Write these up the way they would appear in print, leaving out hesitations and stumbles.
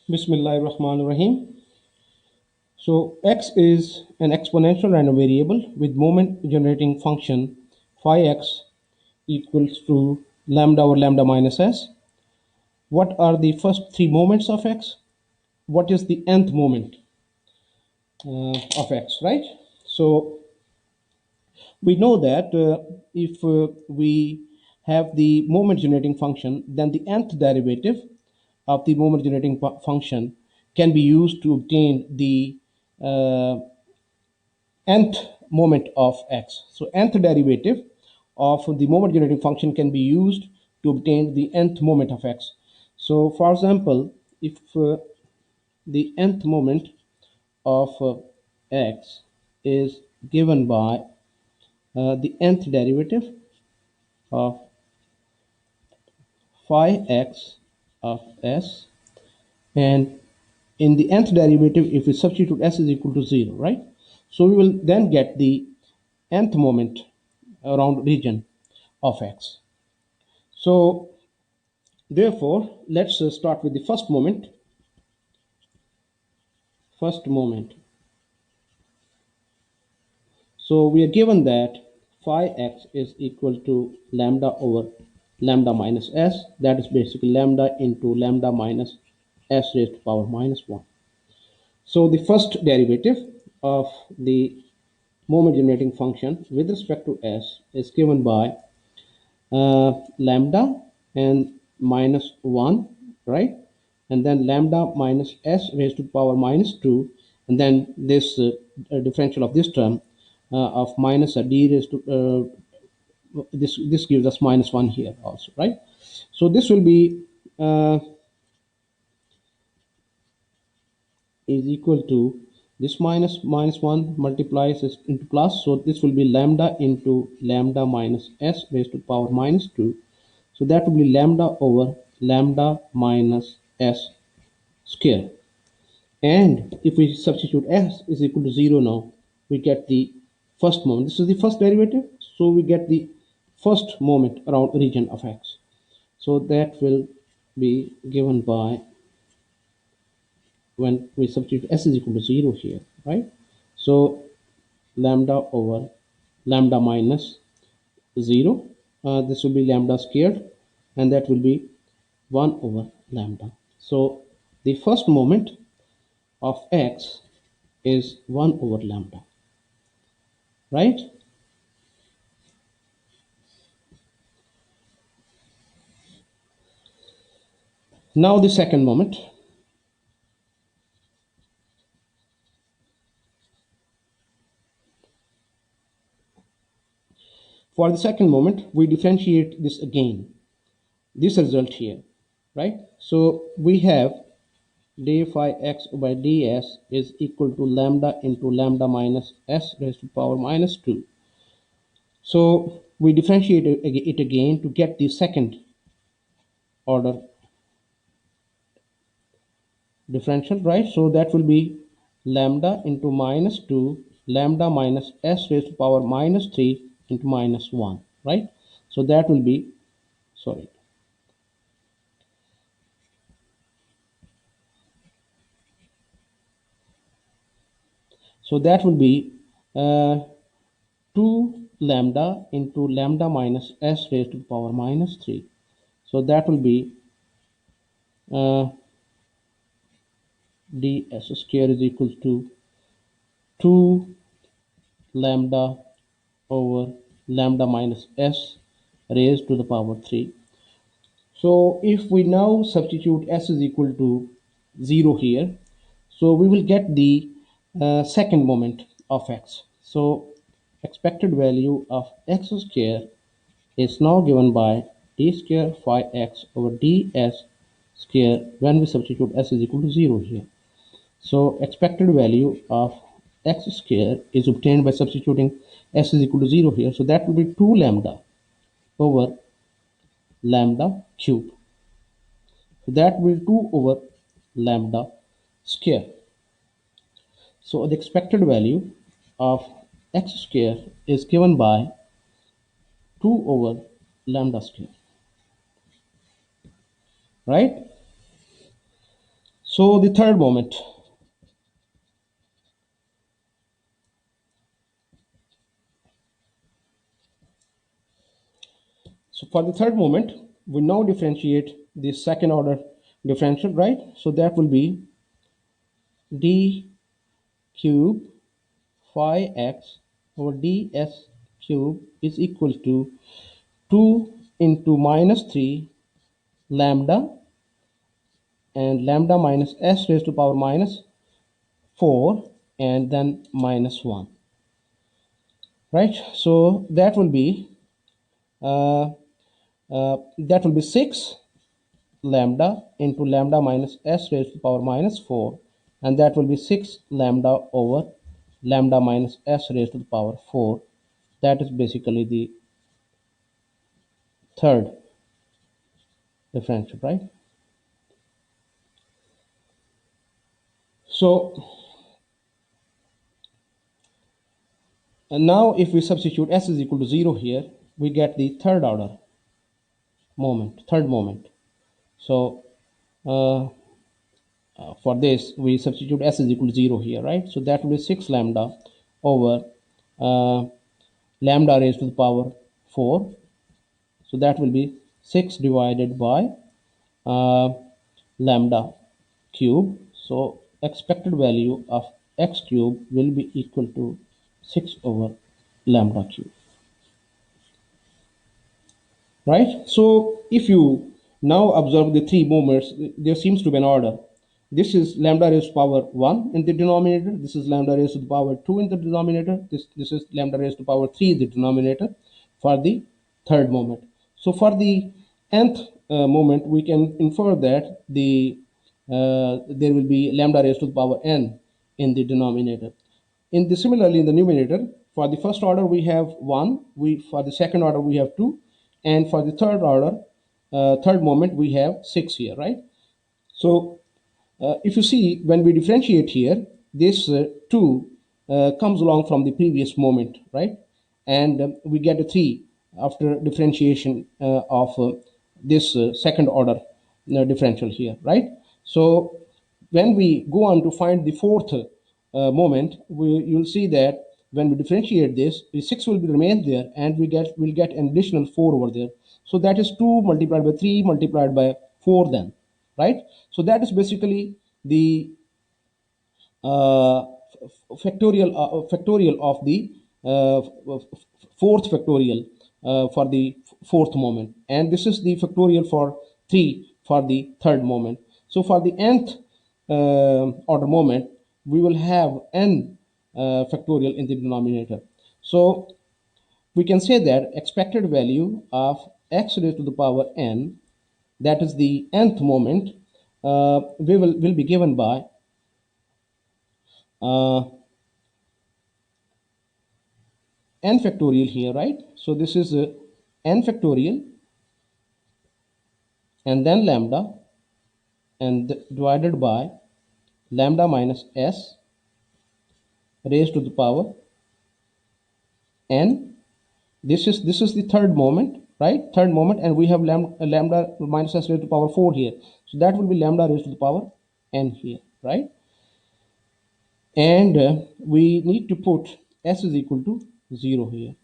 Bismillahirrahmanirrahim. So x is an exponential random variable with moment generating function phi x equals to lambda over lambda minus s. What are the first three moments of x? What is the nth moment of x, right? So we know that if we have the moment generating function, then the nth derivative of the moment generating function can be used to obtain the uh, nth moment of x. So nth derivative of the moment generating function can be used to obtain the nth moment of x. So for example, if the nth moment of x is given by the nth derivative of phi x of s, and in the nth derivative, if we substitute s is equal to 0, right? So we will then get the nth moment around region of x. So therefore, let's start with the first moment. First moment. So we are given that phi x is equal to lambda over lambda minus s. That is basically lambda into lambda minus s raised to power minus 1. So the first derivative of the moment generating function with respect to s is given by lambda and minus 1, right? And then lambda minus s raised to the power minus 2, and then this differential of this term of minus a d raised to this gives us minus 1 here also, right? So this will be is equal to this minus 1 multiplies this into plus, so this will be lambda into lambda minus s raised to the power minus 2. So that will be lambda over lambda minus s square. And if we substitute s is equal to 0 now, we get the first moment. This is the first derivative, so we get the first moment around region of x. So that will be given by, when we substitute s is equal to 0 here, right? So lambda over lambda minus 0, this will be lambda squared, and that will be 1 over lambda. So the first moment of x is 1 over lambda, right? Now the second moment. For the second moment, we differentiate this again, this result here, right? So we have d phi x by ds is equal to lambda into lambda minus s raised to power minus 2. So we differentiate it again to get the second order differential, right? So that will be lambda into minus 2 lambda minus s raised to power minus 3 into minus 1, right? So that will be, sorry, so that will be uh, 2 lambda into lambda minus s raised to the power minus 3. So that will be uh, ds square is equal to 2 lambda over lambda minus s raised to the power 3. So if we now substitute s is equal to 0 here, so we will get the second moment of x. So expected value of x square is now given by d square phi x over ds square when we substitute s is equal to 0 here. So expected value of x square is obtained by substituting s is equal to 0 here. So that will be 2 lambda over lambda cube. So that will be 2 over lambda square. So the expected value of x square is given by 2 over lambda square, right? So the third moment. So for the third moment, we now differentiate the second order differential, right? So that will be d cube phi x over ds cube is equal to 2 into minus 3 lambda and lambda minus s raised to power minus 4 and then minus 1, right? So uh, that will be 6 lambda into lambda minus s raised to the power minus 4, and that will be 6 lambda over lambda minus s raised to the power 4. That is basically the third differential, right? So and now if we substitute s is equal to 0 here, we get the third moment. So uh, for this we substitute s is equal to 0 here, right? So that will be 6 lambda over uh, lambda raised to the power 4. So that will be 6 divided by uh, lambda cube. So expected value of x cube will be equal to 6 over lambda cube, right? So if you now observe the three moments, there seems to be an order. This is lambda raised to power 1 in the denominator. This is lambda raised to the power 2 in the denominator. This is lambda raised to power 3 in the denominator for the third moment. So for the nth moment, we can infer that there will be lambda raised to the power n in the denominator. Similarly, in the numerator, for the first order we have 1, for the second order we have 2, and for the third moment we have 6 here, right? So if you see, when we differentiate here, this 2 comes along from the previous moment, right? And we get a 3 after differentiation of this second order differential here, right? So when we go on to find the fourth moment, you'll see that when we differentiate this, the 6 will be remain there, and we'll get an additional 4 over there. So that is 2 multiplied by 3 multiplied by 4 then, right? So that is basically the uh, factorial of the uh, fourth factorial for the fourth moment, and this is the factorial for 3 for the third moment. So for the nth order moment, we will have n factorial in the denominator. So we can say that expected value of x raised to the power n, that is the nth moment, will be given by uh, n factorial here, right? So this is n factorial and then lambda and divided by lambda minus s raised to the power n. This is the third moment, right? Third moment, and we have lambda minus s raised to the power 4 here. So that will be lambda raised to the power n here, right? And we need to put s is equal to 0 here.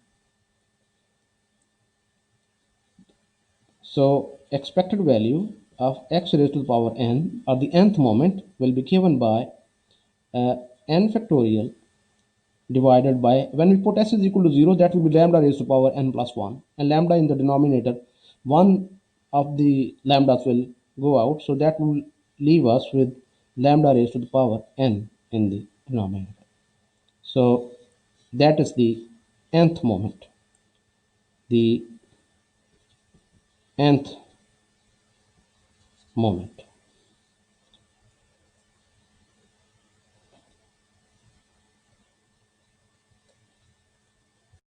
So expected value of x raised to the power n, or the nth moment, will be given by uh, n factorial divided by, when we put s is equal to 0, that will be lambda raised to power n plus 1, and lambda in the denominator, one of the lambdas will go out, so that will leave us with lambda raised to the power n in the denominator. So that is the nth moment, the nth moment.